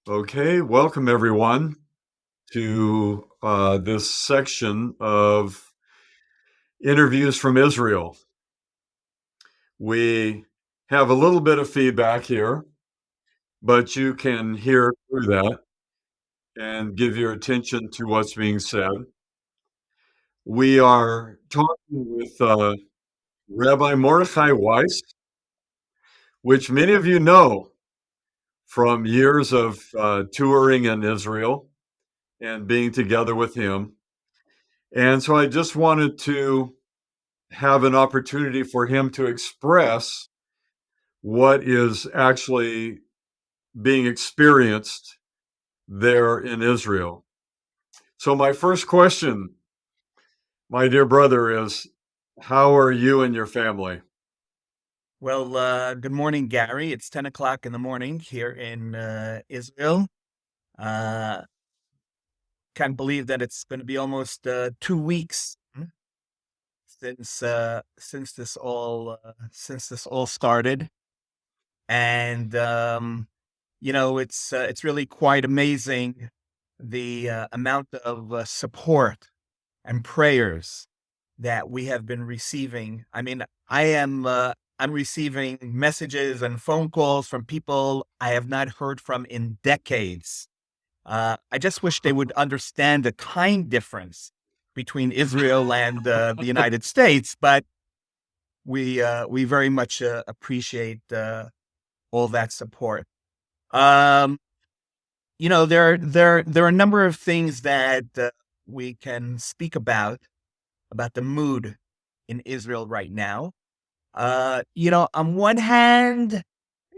Okay, welcome everyone to this section of interviews from Israel. We have a little bit of feedback here, but you can hear through that and give your attention to what's being said. We are talking with Rabbi Mordechai Weiss, which many of you know from years of touring in Israel and being together with him. And so I just wanted to have an opportunity for him to express what is actually being experienced there in Israel. So, my first question, my dear brother, is how are you and your family? Well, good morning, Gary. It's 10 o'clock in the morning here in Israel. Uh, can't believe that it's going to be almost 2 weeks since this all started, and it's really quite amazing the amount of support and prayers that we have been receiving. I mean, I'm receiving messages and phone calls from people I have not heard from in decades. I just wish they would understand the time difference between Israel and the United States, but we very much appreciate all that support. Um, there are a number of things that we can speak about the mood in Israel right now. On one hand,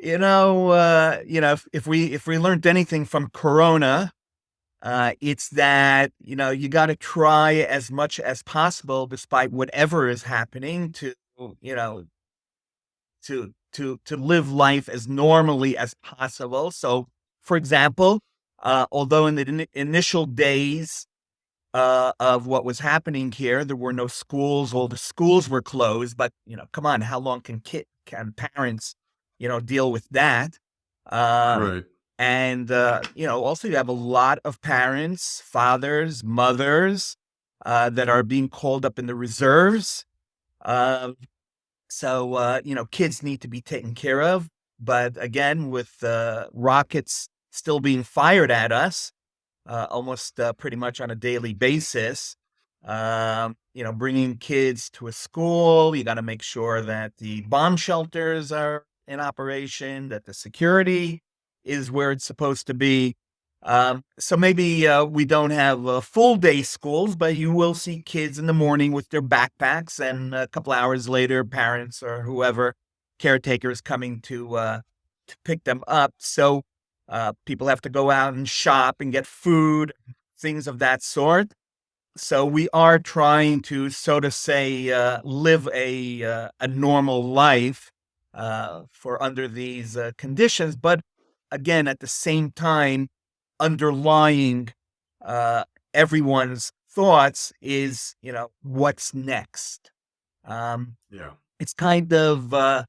if we learned anything from Corona, it's that you got to try as much as possible, despite whatever is happening, to you know to live life as normally as possible. So, for example, although in the initial days of what was happening here, there were no schools. All the schools were closed. But come on, how long can parents, deal with that? Uh, Right. and also you have a lot of parents, fathers, mothers that are being called up in the reserves. Uh, kids need to be taken care of. But again, with rockets still being fired at us, almost pretty much on a daily basis. Bringing kids to a school, you got to make sure that the bomb shelters are in operation, that the security is where it's supposed to be. So maybe we don't have full day schools, but you will see kids in the morning with their backpacks, and a couple hours later, parents or whoever, caretakers coming to pick them up. So people have to go out and shop and get food, things of that sort. So we are trying to, so to say, live a normal life for under these conditions. But again, at the same time, underlying uh, everyone's thoughts is, what's next? Um, Yeah. it's kind of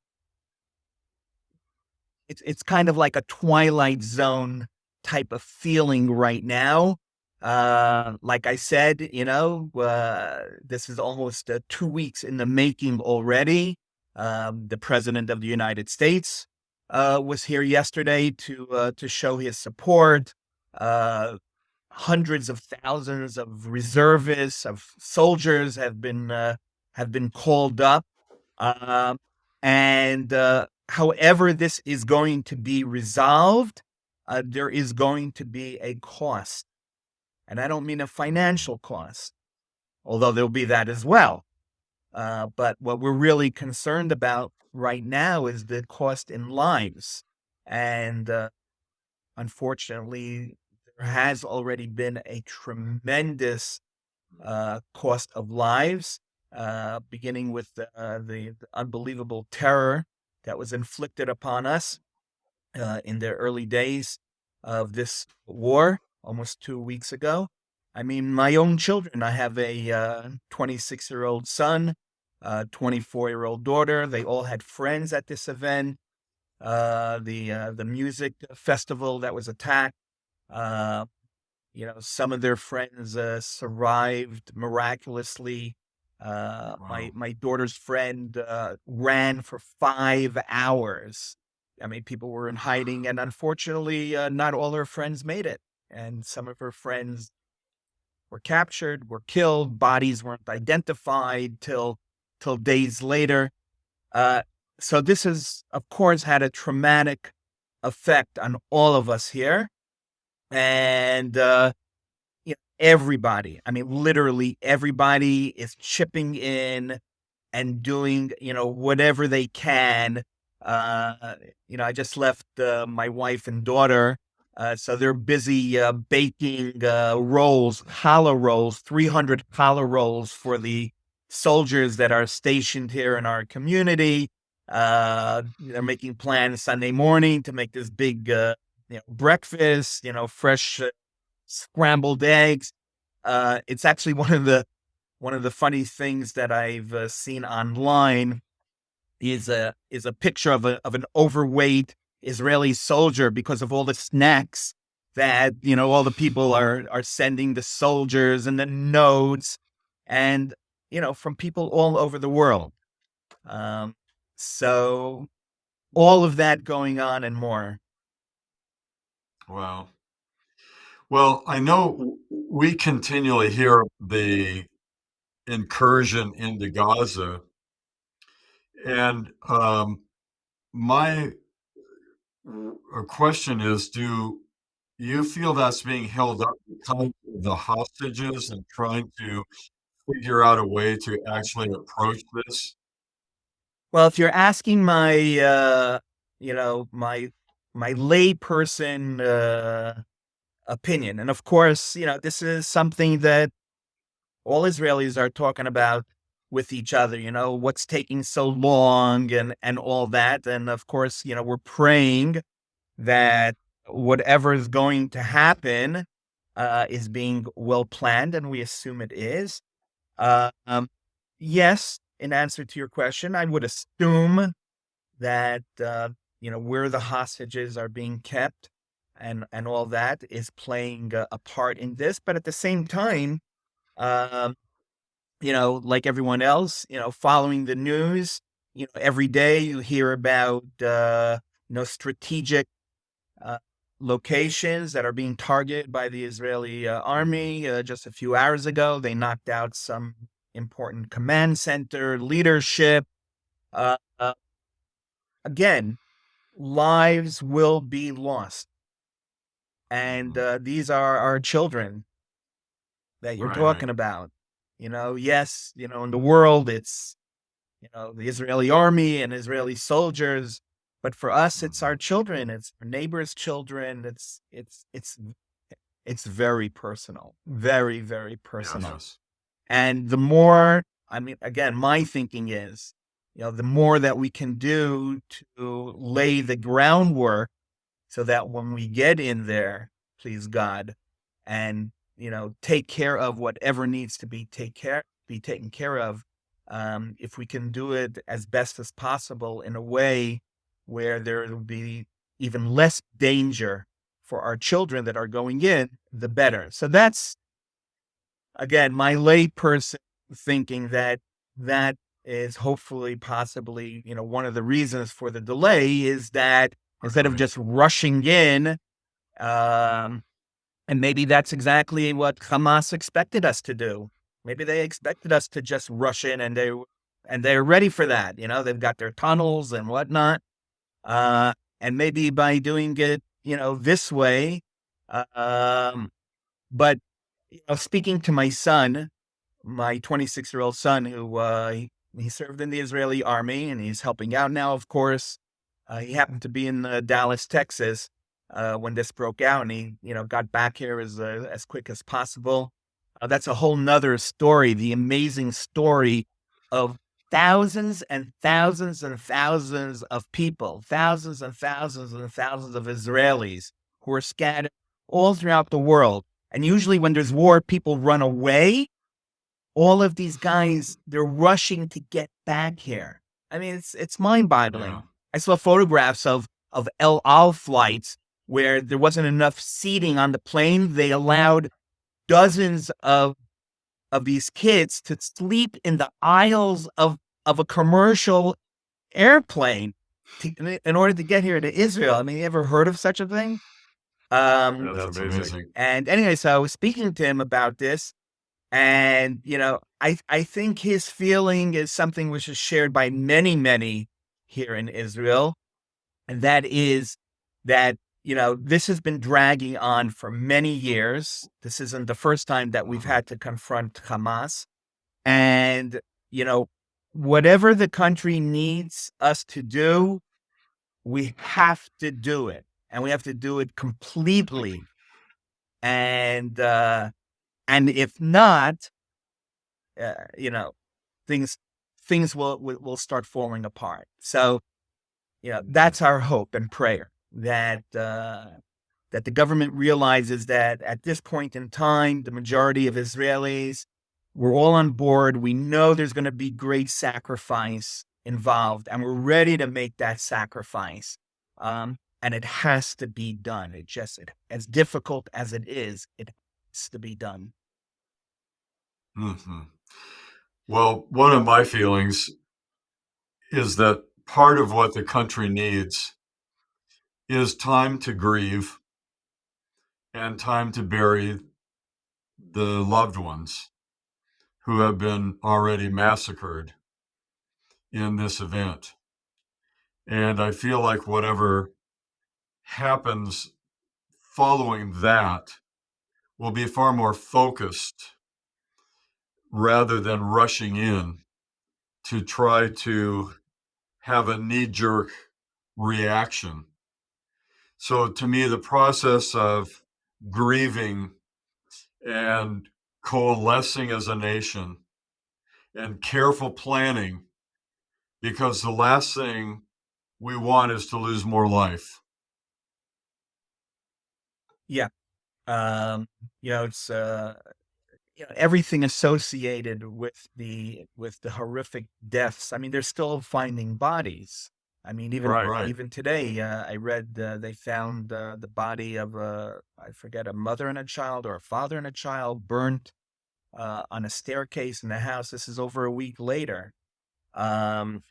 it's kind of like a Twilight Zone type of feeling right now. Like I said, this is almost 2 weeks in the making already. The president of the United States was here yesterday to show his support. Uh, Hundreds of thousands of reservists, of soldiers have been called up. Um, and however this is going to be resolved, there is going to be a cost. And I don't mean a financial cost, although there'll be that as well. But what we're really concerned about right now is the cost in lives. And unfortunately, there has already been a tremendous cost of lives, beginning with the unbelievable terror that was inflicted upon us in the early days of this war, almost 2 weeks ago. I mean, my own children. I have a 26-year-old son, a 24-year-old daughter. They all had friends at this event. The music festival that was attacked. Uh, some of their friends survived miraculously. My Wow. my daughter's friend ran for 5 hours. I mean, people were in hiding, and unfortunately, not all her friends made it. And some of her friends were captured, were killed. Bodies weren't identified till days later. Uh, so this has, of course, had a traumatic effect on all of us here, and everybody. I mean, literally everybody is chipping in and doing, whatever they can. I just left my wife and daughter, so they're busy baking rolls, challah rolls, 300 challah rolls for the soldiers that are stationed here in our community. They're making plans Sunday morning to make this big, breakfast. Fresh scrambled eggs. It's actually one of the funny things that I've seen online is a picture of an overweight Israeli soldier because of all the snacks that all the people are sending the soldiers and the notes and from people all over the world. Um, so all of that going on and more. Wow. Well, I know we continually hear the incursion into Gaza, and my question is, do you feel that's being held up because of the hostages and trying to figure out a way to actually approach this? Well, if you're asking my my layperson opinion, and of course, this is something that all Israelis are talking about with each other, what's taking so long and all that. And of course, we're praying that whatever is going to happen is being well planned, and we assume it is. Uh, um, yes, in answer to your question, I would assume that where the hostages are being kept and all that is playing a part in this. But at the same time, um, like everyone else, following the news, every day you hear about strategic uh, locations that are being targeted by the Israeli army. Just a few hours ago, they knocked out some important command center leadership. Uh, uh, Again, lives will be lost. And Mhm. these are our children that you're Right. talking about. Yes, in the world, it's, the Israeli army and Israeli soldiers. But for us, it's Mhm. our children. It's our neighbors' children. It's very personal, very, very personal. Yes. And the more, I mean, again, my thinking is, the more that we can do to lay the groundwork so that when we get in there, please God, and take care of whatever needs to be taken care of. If we can do it as best as possible in a way where there will be even less danger for our children that are going in, the better. So that's again my layperson thinking that is hopefully possibly one of the reasons for the delay is that instead of Right. just rushing in, um, and maybe that's exactly what Hamas expected us to do. Maybe they expected us to just rush in, and they're ready for that. They've got their tunnels and whatnot. And maybe by doing it, this way. uh, Um, but speaking to my son, my 26-year-old son, who he served in the Israeli army and he's helping out now, of course. He happened to be in Dallas, Texas, when this broke out, and he, got back here as quick as possible. That's a whole nother story. The amazing story of thousands and thousands and thousands of people, thousands and thousands and thousands of Israelis who are scattered all throughout the world. And usually, when there's war, people run away. All of these guys, they're rushing to get back here. I mean, it's Yeah. mind-boggling. I saw photographs of El Al flights where there wasn't enough seating on the plane. They allowed dozens of these kids to sleep in the aisles of a commercial airplane in order to get here to Israel. I mean, you ever heard of such a thing? That's amazing. And anyway, so I was speaking to him about this, and I think his feeling is something which is shared by many here in Israel, and that is that this has been dragging on for many years. This isn't the first time that we've had to confront Hamas, and whatever the country needs us to do, we have to do it, and we have to do it completely. And if not, you know, things things will start falling apart. So, that's our hope and prayer that that the government realizes that at this point in time, the majority of Israelis, we're all on board. We know there's going to be great sacrifice involved, and we're ready to make that sacrifice. And it has to be done. As difficult as it is, it has to be done. Hmm. Well, one of my feelings is that part of what the country needs is time to grieve and time to bury the loved ones who have been already massacred in this event. And I feel like whatever happens following that will be far more focused rather than rushing in to try to have a knee jerk reaction. So to me, the process of grieving and coalescing as a nation and careful planning, because the last thing we want is to lose more life. Yeah. It's everything associated with the horrific deaths. I mean, they're still finding bodies. I mean, Right. even today, I read they found the body of I forget, a mother and a child or a father and a child burnt on a staircase in the house. This is over a week later. Um,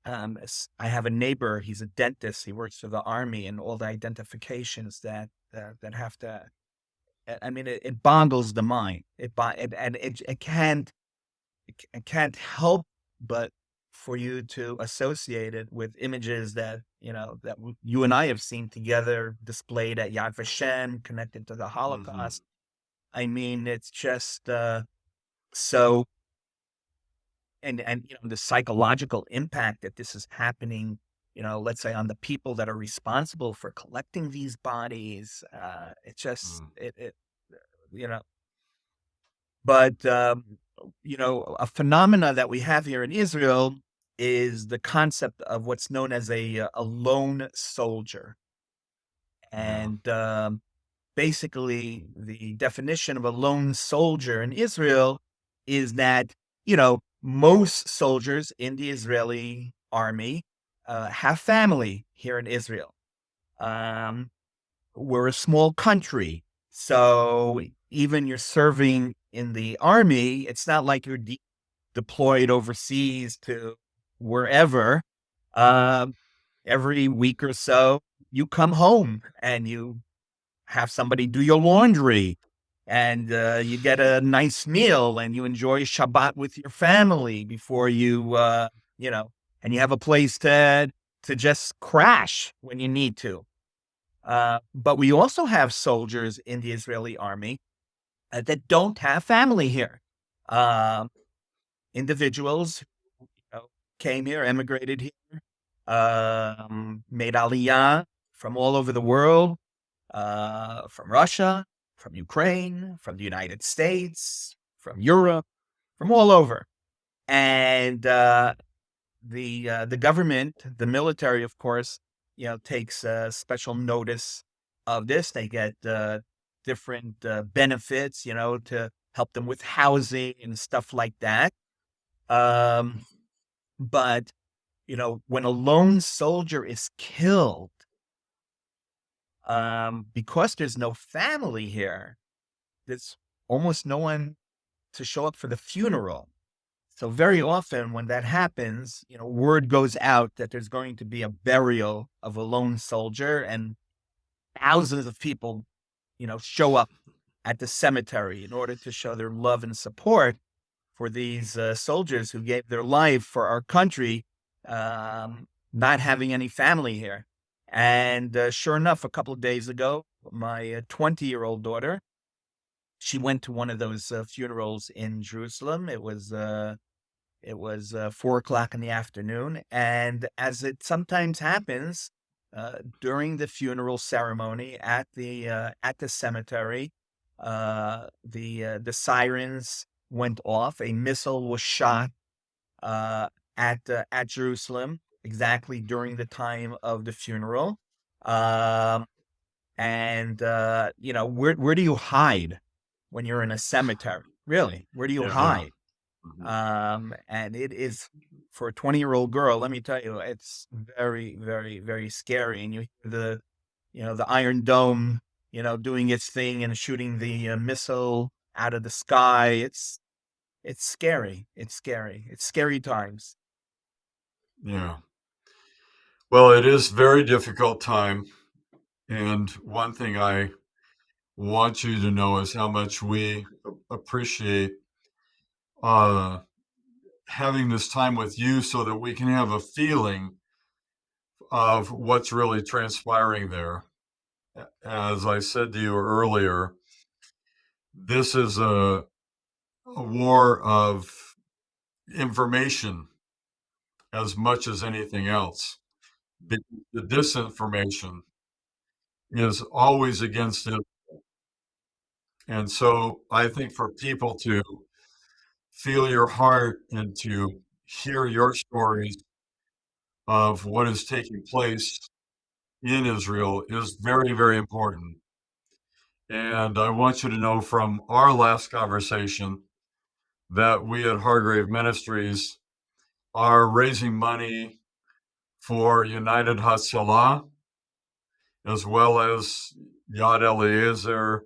I have a neighbor. He's a dentist. He works for the army, and all the identifications that have to. I mean, it boggles the mind. It can't help but for you to associate it with images that you and I have seen together displayed at Yad Vashem, connected to the Holocaust. I mean, it's just so, and the psychological impact that this is happening. Let's say on the people that are responsible for collecting these bodies. It's just it you know But, a phenomena that we have here in Israel is the concept of what's known as a lone soldier. Yeah. And basically, the definition of a lone soldier in Israel is that, most soldiers in the Israeli army have family here in Israel. Um, we're a small country. So even you're serving in the army, it's not like you're deployed overseas to wherever. Um, every week or so, you come home and you have somebody do your laundry, and you get a nice meal and you enjoy Shabbat with your family before and you have a place to just crash when you need to. But we also have soldiers in the Israeli army that don't have family here. Um, Individuals who came here, emigrated here, made aliyah from all over the world, from Russia, from Ukraine, from the United States, from Europe, from all over. And the government, the military, of course, takes special notice of this. They get different benefits, to help them with housing and stuff like that. But when a lone soldier is killed, because there's no family here, there's almost no one to show up for the funeral. So very often when that happens, word goes out that there's going to be a burial of a lone soldier, and thousands of people, show up at the cemetery in order to show their love and support for these soldiers who gave their life for our country, not having any family here. And sure enough, a couple of days ago, my 20-year-old daughter, she went to one of those funerals in Jerusalem. It was 4 o'clock in the afternoon, and as it sometimes happens, during the funeral ceremony at the cemetery, the sirens went off. A missile was shot at Jerusalem exactly during the time of the funeral. Um, and where do you hide when you're in a cemetery? Really, where do you Yeah, yeah. hide? Mhm. And it is, for a 20-year-old girl, let me tell you, it's very, very, very scary. And you hear the Iron Dome, doing its thing and shooting the missile out of the sky. It's scary. It's scary. It's scary times. Yeah. Well, it is very difficult time, and one thing I want you to know is how much we appreciate uh, having this time with you so that we can have a feeling of what's really transpiring there. As I said to you earlier, this is a war of information as much as anything else. The, the disinformation is always against it. And so I think for people to feel your heart and to hear your stories of what is taking place in Israel is very, very important. And I want you to know from our last conversation that we at Hargrave Ministries are raising money for United Hatzalah, as well as Yad Eliezer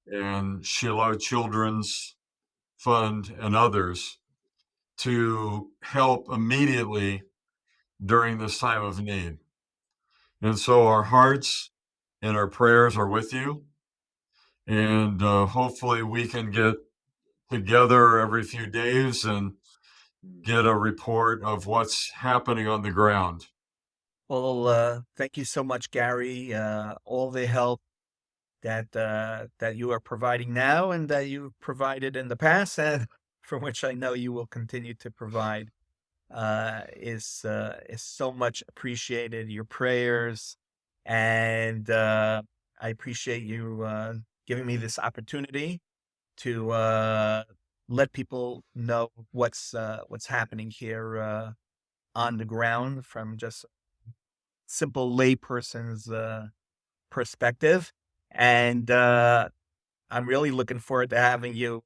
and Shiloh Children's Fund and others to help immediately during this time of need. And so our hearts and our prayers are with you. And hopefully we can get together every few days and get a report of what's happening on the ground. Well, thank you so much, Gary. All the help that you are providing now and that you've provided in the past, and for which I know you will continue to provide, is so much appreciated. Your prayers, and I appreciate you giving me this opportunity to let people know what's happening here on the ground from just simple layperson's perspective. And I'm really looking forward to having you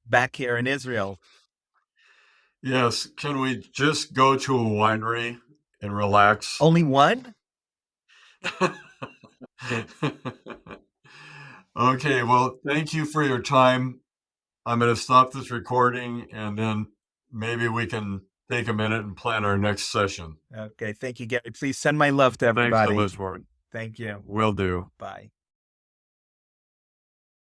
back here in Israel. Yes, can we just go to a winery and relax? Only one? Okay, well, thank you for your time. I'm going to stop this recording and then maybe we can take a minute and plan our next session. Okay, thank you, Gary. Please send my love to Thanks so everybody. much, Warren. Thank you. Will do. Bye.